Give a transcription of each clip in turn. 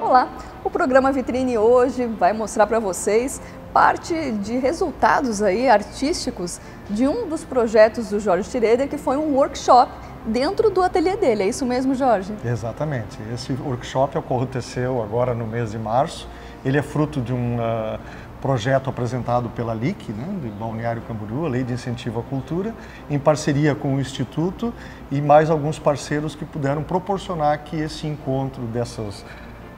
Olá, o programa Vitrine hoje vai mostrar para vocês parte de resultados aí artísticos de um dos projetos do Jorge Schroeder, que foi um workshop dentro do ateliê dele. É isso mesmo, Jorge? Exatamente. Esse workshop aconteceu agora no mês de março. Ele é fruto de um projeto apresentado pela LIC, né, de Balneário Camboriú, a Lei de Incentivo à Cultura, em parceria com o Instituto e mais alguns parceiros que puderam proporcionar que esse encontro dessas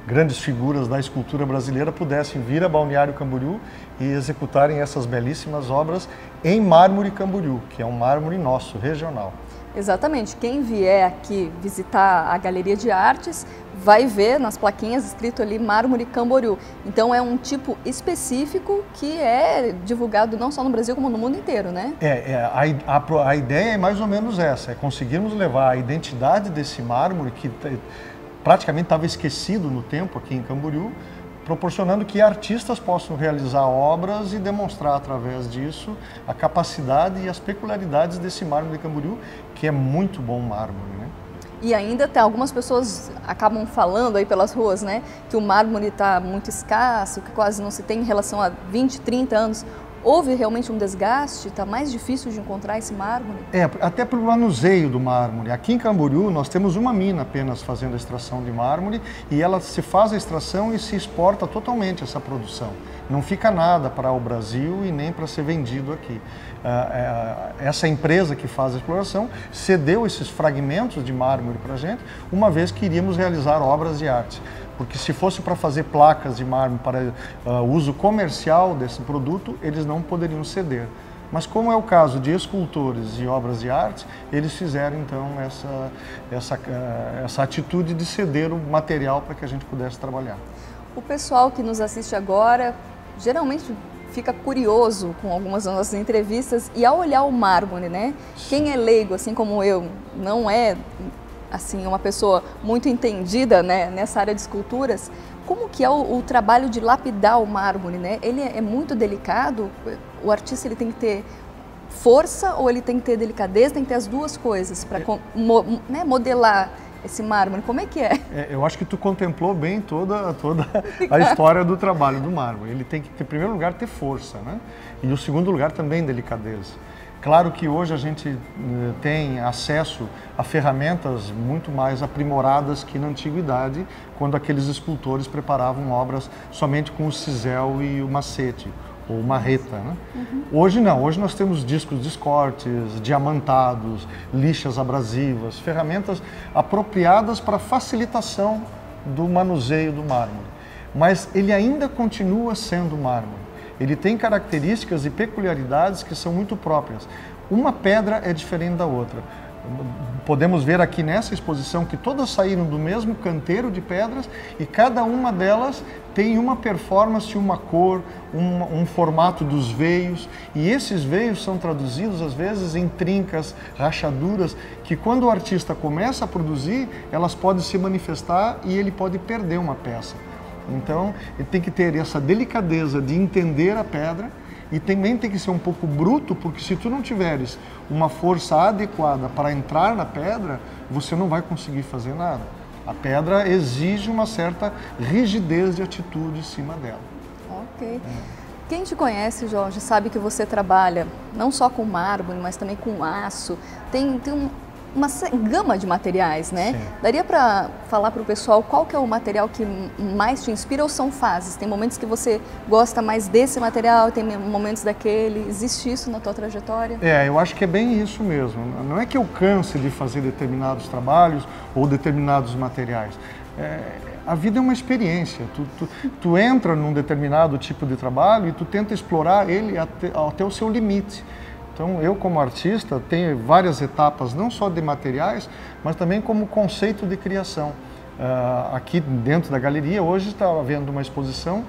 grandes figuras da escultura brasileira pudessem vir a Balneário Camboriú e executarem essas belíssimas obras em mármore Camboriú, que é um mármore nosso, regional. Exatamente. Quem vier aqui visitar a Galeria de Artes vai ver nas plaquinhas escrito ali Mármore Camboriú. Então é um tipo específico que é divulgado não só no Brasil como no mundo inteiro, né? A ideia é mais ou menos essa, é conseguirmos levar a identidade desse mármore que praticamente estava esquecido no tempo aqui em Camboriú, proporcionando que artistas possam realizar obras e demonstrar através disso a capacidade e as peculiaridades desse mármore de Camboriú, que é muito bom mármore, né? E ainda tem algumas pessoas acabam falando aí pelas ruas, né, que o mármore está muito escasso, que quase não se tem em relação a 20, 30 anos. Houve realmente um desgaste? Está mais difícil de encontrar esse mármore? Até pelo manuseio do mármore. Aqui em Camboriú nós temos uma mina apenas fazendo a extração de mármore e ela se faz a extração e se exporta totalmente essa produção. Não fica nada para o Brasil e nem para ser vendido aqui. Essa empresa que faz a exploração cedeu esses fragmentos de mármore para a gente, uma vez que iríamos realizar obras de arte. Porque se fosse para fazer placas de mármore para uso comercial desse produto, eles não poderiam ceder. Mas como é o caso de escultores e obras de arte, eles fizeram então essa atitude de ceder o material para que a gente pudesse trabalhar. O pessoal que nos assiste agora, geralmente fica curioso com algumas das nossas entrevistas e ao olhar o mármore, né? Quem é leigo, assim como eu, não é assim uma pessoa muito entendida, né, nessa área de esculturas, como que é o trabalho de lapidar o mármore, né? Ele é muito delicado, o artista ele tem que ter força ou ele tem que ter delicadeza, tem que ter as duas coisas para modelar esse mármore, como é que é? Eu acho que tu contemplou bem toda a história do trabalho do mármore. Ele tem que, em primeiro lugar, ter força, né? E o segundo lugar também delicadeza. Claro que hoje a gente tem acesso a ferramentas muito mais aprimoradas que na antiguidade, quando aqueles escultores preparavam obras somente com o cisel e o macete, ou marreta, né? Hoje não, hoje nós temos discos de escortes, diamantados, lixas abrasivas, ferramentas apropriadas para facilitação do manuseio do mármore. Mas ele ainda continua sendo mármore. Ele tem características e peculiaridades que são muito próprias. Uma pedra é diferente da outra. Podemos ver aqui nessa exposição que todas saíram do mesmo canteiro de pedras e cada uma delas tem uma performance, uma cor, um formato dos veios. E esses veios são traduzidos às vezes em trincas, rachaduras, que quando o artista começa a produzir, elas podem se manifestar e ele pode perder uma peça. Então, ele tem que ter essa delicadeza de entender a pedra e também tem que ser um pouco bruto, porque se tu não tiveres uma força adequada para entrar na pedra, você não vai conseguir fazer nada. A pedra exige uma certa rigidez de atitude em cima dela. Ok. Quem te conhece, Jorge, sabe que você trabalha não só com mármore, mas também com aço. Tem uma gama de materiais, né? Sim. Daria para falar para o pessoal qual que é o material que mais te inspira ou são fases? Tem momentos que você gosta mais desse material, tem momentos daquele. Existe isso na tua trajetória? Eu acho que é bem isso mesmo. Não é que eu canse de fazer determinados trabalhos ou determinados materiais. A vida é uma experiência. Tu entra num determinado tipo de trabalho e tu tenta explorar ele até o seu limite. Então, eu como artista tenho várias etapas, não só de materiais, mas também como conceito de criação. Aqui dentro da galeria, hoje está havendo uma exposição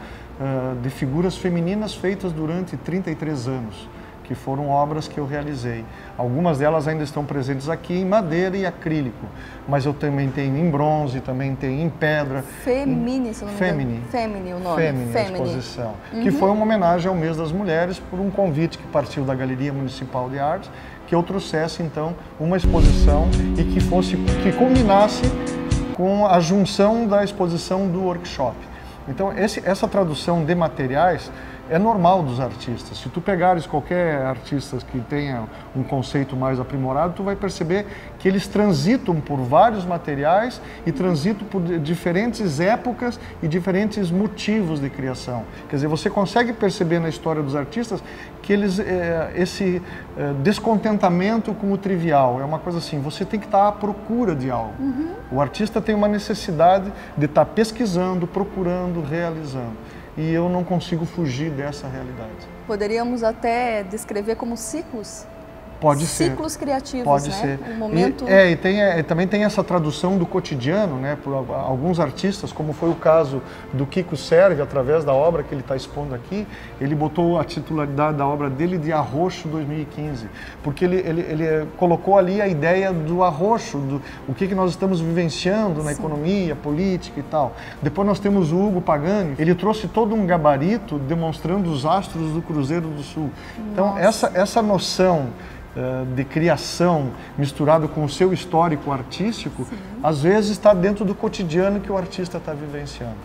de figuras femininas feitas durante 33 anos, que foram obras que eu realizei. Algumas delas ainda estão presentes aqui em madeira e acrílico, mas eu também tenho em bronze, também tenho em pedra. Femini, se não me engano. Femini, o nome. Femini, a exposição. Que foi uma homenagem ao Mês das Mulheres, por um convite que partiu da Galeria Municipal de Artes, que eu trouxesse então uma exposição e que culminasse com a junção da exposição do workshop. Então, essa tradução de materiais é normal dos artistas. Se tu pegares qualquer artista que tenha um conceito mais aprimorado, tu vai perceber que eles transitam por vários materiais e transitam por diferentes épocas e diferentes motivos de criação. Quer dizer, você consegue perceber na história dos artistas que esse descontentamento com o trivial é uma coisa assim, você tem que estar à procura de algo. O artista tem uma necessidade de estar pesquisando, procurando, realizando. E eu não consigo fugir dessa realidade. Poderíamos até descrever como ciclos? Pode ser. Ciclos criativos, pode né? ser. Um momento... E também tem essa tradução do cotidiano, né? Por alguns artistas, como foi o caso do Kiko Serve, através da obra que ele está expondo aqui, ele botou a titularidade da obra dele de Arroxo 2015, porque ele colocou ali a ideia do arroxo, o que nós estamos vivenciando na economia, política e tal. Depois nós temos o Hugo Pagani, ele trouxe todo um gabarito demonstrando os astros do Cruzeiro do Sul. Então, essa noção de criação misturado com o seu histórico artístico, às vezes está dentro do cotidiano que o artista está vivenciando.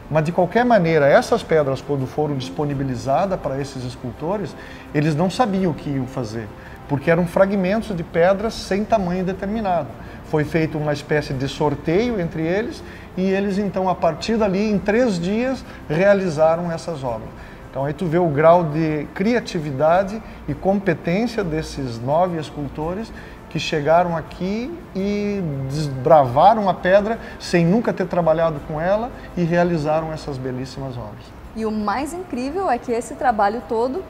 Mas de qualquer maneira, essas pedras, quando foram disponibilizadas para esses escultores, eles não sabiam o que iam fazer, porque eram fragmentos de pedras sem tamanho determinado. Foi feita uma espécie de sorteio entre eles e eles então, a partir dali, em 3 dias, realizaram essas obras. Então aí tu vê o grau de criatividade e competência desses 9 escultores que chegaram aqui e desbravaram a pedra sem nunca ter trabalhado com ela e realizaram essas belíssimas obras. E o mais incrível é que esse trabalho todo,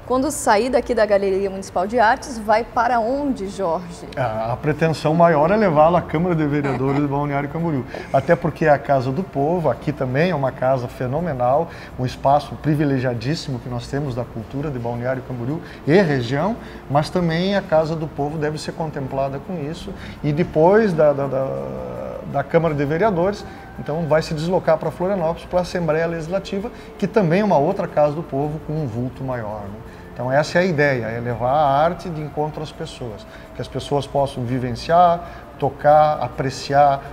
quando sair daqui da Galeria Municipal de Artes, vai para onde, Jorge? A pretensão maior é levá-lo à Câmara de Vereadores de Balneário Camboriú. Até porque é a Casa do Povo, aqui também é uma casa fenomenal, um espaço privilegiadíssimo que nós temos da cultura de Balneário Camboriú e região, mas também a Casa do Povo deve ser contemplada com isso. E depois da Câmara de Vereadores, então vai se deslocar para Florianópolis, para a Assembleia Legislativa, que também é uma outra Casa do Povo com um vulto maior, né? Então essa é a ideia, é levar a arte de encontro às pessoas, que as pessoas possam vivenciar, tocar, apreciar,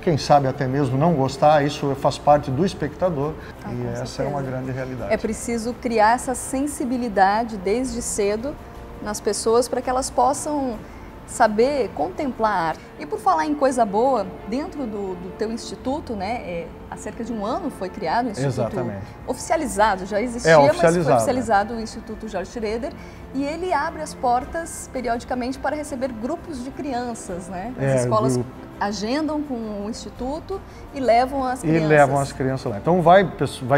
quem sabe até mesmo não gostar, isso faz parte do espectador e essa é uma grande realidade. É preciso criar essa sensibilidade desde cedo nas pessoas para que elas possam saber contemplar a arte. E por falar em coisa boa, dentro do teu instituto, né, há cerca de 1 ano foi criado o instituto. Exatamente. Oficializado, já existia, mas foi oficializado o Instituto Jorge Schroeder, e ele abre as portas periodicamente para receber grupos de crianças, né? As escolas agendam com o instituto e levam as crianças. E levam as crianças lá. Então vai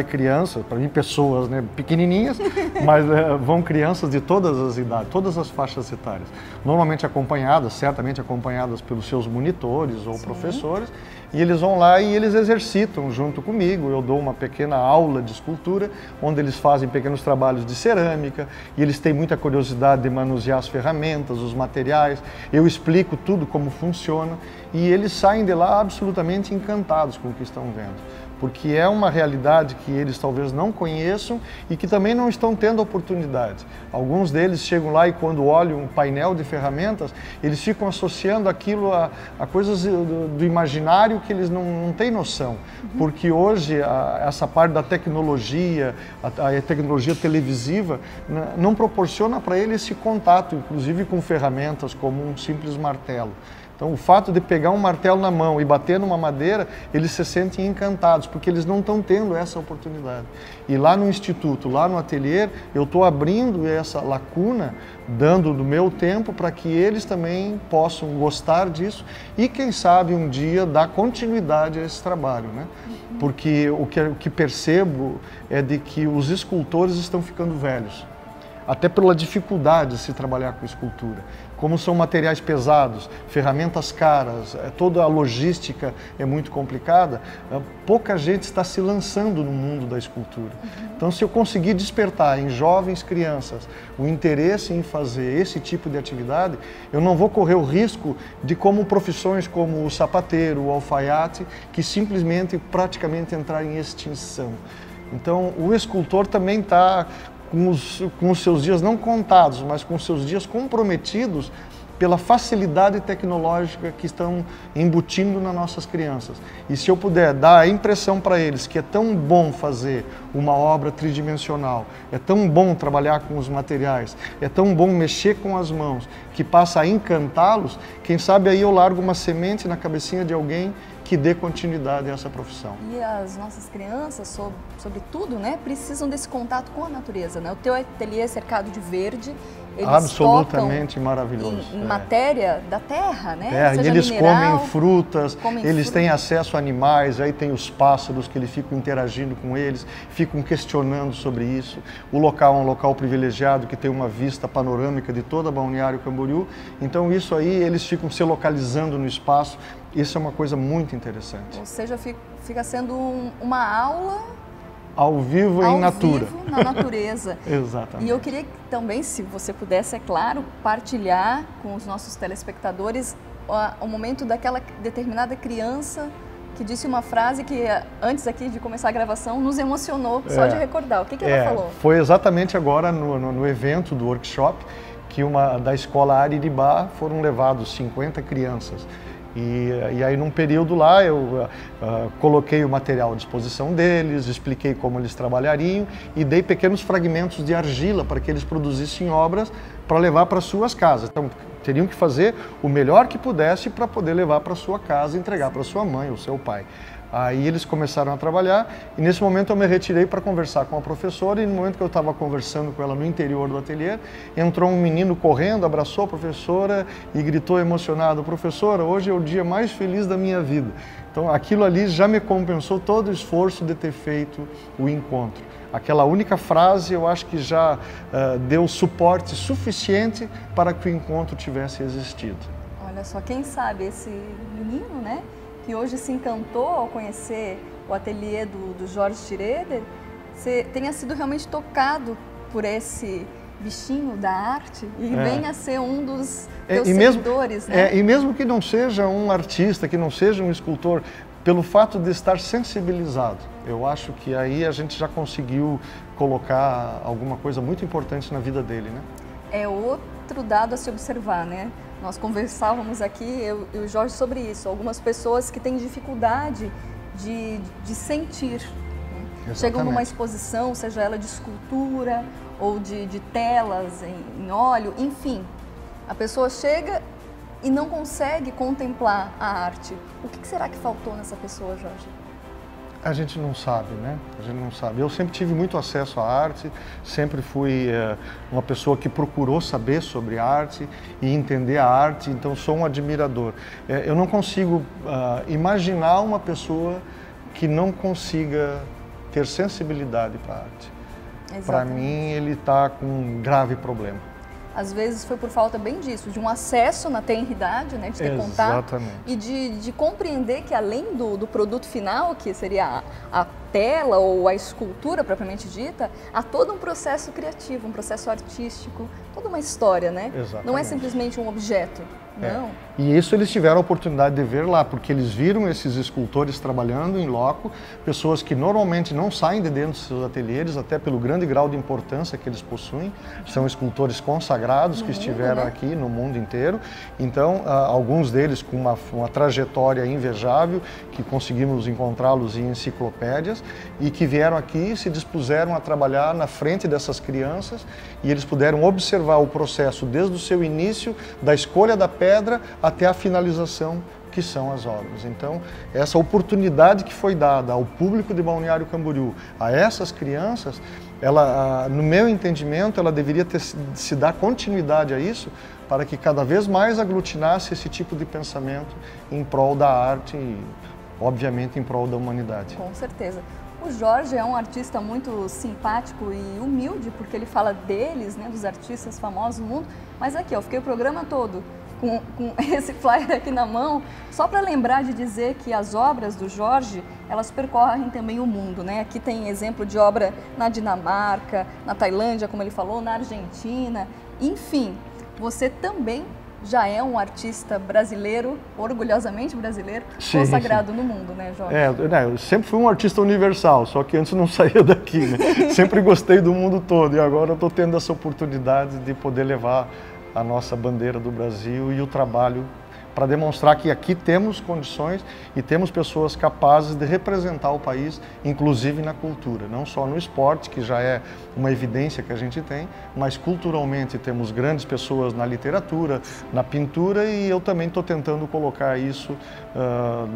crianças, para mim pessoas, né, pequenininhas, mas vão crianças de todas as idades, todas as faixas etárias. Normalmente acompanhadas, certamente acompanhadas pelos seus monitores ou professores, e eles vão lá e eles exercitam junto comigo. Eu dou uma pequena aula de escultura, onde eles fazem pequenos trabalhos de cerâmica, e eles têm muita curiosidade de manusear as ferramentas, os materiais. Eu explico tudo como funciona, e eles saem de lá absolutamente encantados com o que estão vendo, porque é uma realidade que eles talvez não conheçam e que também não estão tendo oportunidade. Alguns deles chegam lá e quando olham um painel de ferramentas, eles ficam associando aquilo a coisas do imaginário que eles não têm noção, porque hoje essa parte da tecnologia, a tecnologia televisiva, não proporciona para ele esse contato, inclusive com ferramentas como um simples martelo. Então, o fato de pegar um martelo na mão e bater numa madeira, eles se sentem encantados, porque eles não estão tendo essa oportunidade. E lá no instituto, lá no ateliê, eu estou abrindo essa lacuna, dando do meu tempo para que eles também possam gostar disso e, quem sabe, um dia dar continuidade a esse trabalho, né? Porque o que percebo é de que os escultores estão ficando velhos, até pela dificuldade de se trabalhar com escultura. Como são materiais pesados, ferramentas caras, toda a logística é muito complicada, pouca gente está se lançando no mundo da escultura. Então, se eu conseguir despertar em jovens crianças o interesse em fazer esse tipo de atividade, eu não vou correr o risco de como profissões como o sapateiro, o alfaiate, que simplesmente praticamente entrar em extinção. Então, o escultor também está com os seus dias não contados, mas com os seus dias comprometidos pela facilidade tecnológica que estão embutindo nas nossas crianças. E se eu puder dar a impressão para eles que é tão bom fazer uma obra tridimensional, é tão bom trabalhar com os materiais, é tão bom mexer com as mãos, que passa a encantá-los, quem sabe aí eu largo uma semente na cabecinha de alguém que dê continuidade a essa profissão. E as nossas crianças, sobretudo, né, precisam desse contato com a natureza, né? O teu ateliê é cercado de verde, eles absolutamente maravilhoso. Em matéria da terra, né? Terra, e eles comem frutas, eles têm acesso a animais, aí tem os pássaros que eles ficam interagindo com eles, ficam questionando sobre isso. O local é um local privilegiado que tem uma vista panorâmica de toda Balneário Camboriú, então isso aí eles ficam se localizando no espaço. Isso é uma coisa muito interessante. Ou seja, fica sendo uma aula ao vivo em natura. Ao vivo na natureza. Exatamente. E eu queria também, se você pudesse, é claro, partilhar com os nossos telespectadores o momento daquela determinada criança que disse uma frase que, antes aqui de começar a gravação, nos emocionou, só de recordar. O que ela falou? Foi exatamente agora no evento do workshop, que da escola Ariribá foram levados 50 crianças. E aí, num período lá, eu coloquei o material à disposição deles, expliquei como eles trabalhariam e dei pequenos fragmentos de argila para que eles produzissem obras para levar para suas casas. Então, teriam que fazer o melhor que pudesse para poder levar para sua casa e entregar para sua mãe ou seu pai. Aí eles começaram a trabalhar e nesse momento eu me retirei para conversar com a professora e no momento que eu estava conversando com ela no interior do ateliê, entrou um menino correndo, abraçou a professora e gritou emocionado: "Professora, hoje é o dia mais feliz da minha vida". Então aquilo ali já me compensou todo o esforço de ter feito o encontro. Aquela única frase eu acho que já deu suporte suficiente para que o encontro tivesse existido. Olha só, quem sabe esse menino, né, que hoje se encantou ao conhecer o ateliê do Jorge Schroeder, tenha sido realmente tocado por esse bichinho da arte e venha a ser um dos teus seguidores, né? E mesmo que não seja um artista, que não seja um escultor, pelo fato de estar sensibilizado, eu acho que aí a gente já conseguiu colocar alguma coisa muito importante na vida dele, né? É outro dado a se observar, né? Nós conversávamos aqui, eu e o Jorge, sobre isso. Algumas pessoas que têm dificuldade de sentir. Né? Chegam numa exposição, seja ela de escultura ou de telas em óleo, enfim. A pessoa chega e não consegue contemplar a arte. O que será que faltou nessa pessoa, Jorge? A gente não sabe, né? A gente não sabe. Eu sempre tive muito acesso à arte, sempre fui uma pessoa que procurou saber sobre arte e entender a arte, então sou um admirador. Eu não consigo imaginar uma pessoa que não consiga ter sensibilidade para a arte. Para mim, ele está com um grave problema. Às vezes foi por falta bem disso, de um acesso na tenridade, né, de ter contato e de compreender que além do produto final, que seria a tela ou a escultura propriamente dita, há todo um processo criativo, um processo artístico, toda uma história, né? Exatamente. Não é simplesmente um objeto, não. E isso eles tiveram a oportunidade de ver lá, porque eles viram esses escultores trabalhando em loco, pessoas que normalmente não saem de dentro dos seus ateliês, até pelo grande grau de importância que eles possuem. São escultores consagrados que estiveram aqui no mundo inteiro. Então, alguns deles com uma trajetória invejável, que conseguimos encontrá-los em enciclopédias, e que vieram aqui e se dispuseram a trabalhar na frente dessas crianças, e eles puderam observar o processo desde o seu início, da escolha da peça, pedra até a finalização, que são as obras. Então, essa oportunidade que foi dada ao público de Balneário Camboriú, a essas crianças, ela, no meu entendimento, ela deveria se dar continuidade a isso, para que cada vez mais aglutinasse esse tipo de pensamento em prol da arte e, obviamente, em prol da humanidade. Com certeza. O Jorge é um artista muito simpático e humilde, porque ele fala deles, né, dos artistas famosos do mundo, mas aqui, eu fiquei o programa todo com esse flyer aqui na mão, só para lembrar de dizer que as obras do Jorge, elas percorrem também o mundo, né? Aqui tem exemplo de obra na Dinamarca, na Tailândia, como ele falou, na Argentina, enfim, você também já é um artista brasileiro, orgulhosamente brasileiro, consagrado no mundo, né, Jorge? Eu sempre fui um artista universal, só que antes não saía daqui, né? Sempre gostei do mundo todo e agora eu estou tendo essa oportunidade de poder levar a nossa bandeira do Brasil e o trabalho para demonstrar que aqui temos condições e temos pessoas capazes de representar o país, inclusive na cultura, não só no esporte, que já é uma evidência que a gente tem, mas culturalmente temos grandes pessoas na literatura, na pintura, e eu também estou tentando colocar isso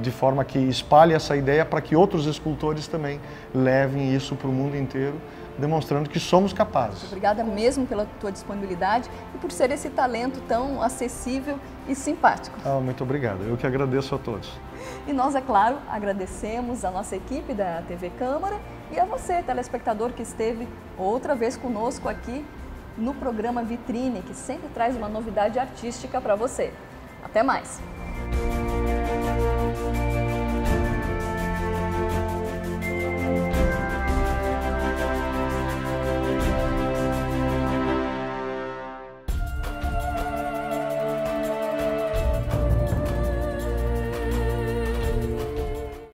de forma que espalhe essa ideia para que outros escultores também levem isso para o mundo inteiro, demonstrando que somos capazes. Obrigada mesmo pela tua disponibilidade e por ser esse talento tão acessível e simpático. Muito obrigado, eu que agradeço a todos. E nós, é claro, agradecemos a nossa equipe da TV Câmara e a você, telespectador, que esteve outra vez conosco aqui no programa Vitrine, que sempre traz uma novidade artística para você. Até mais!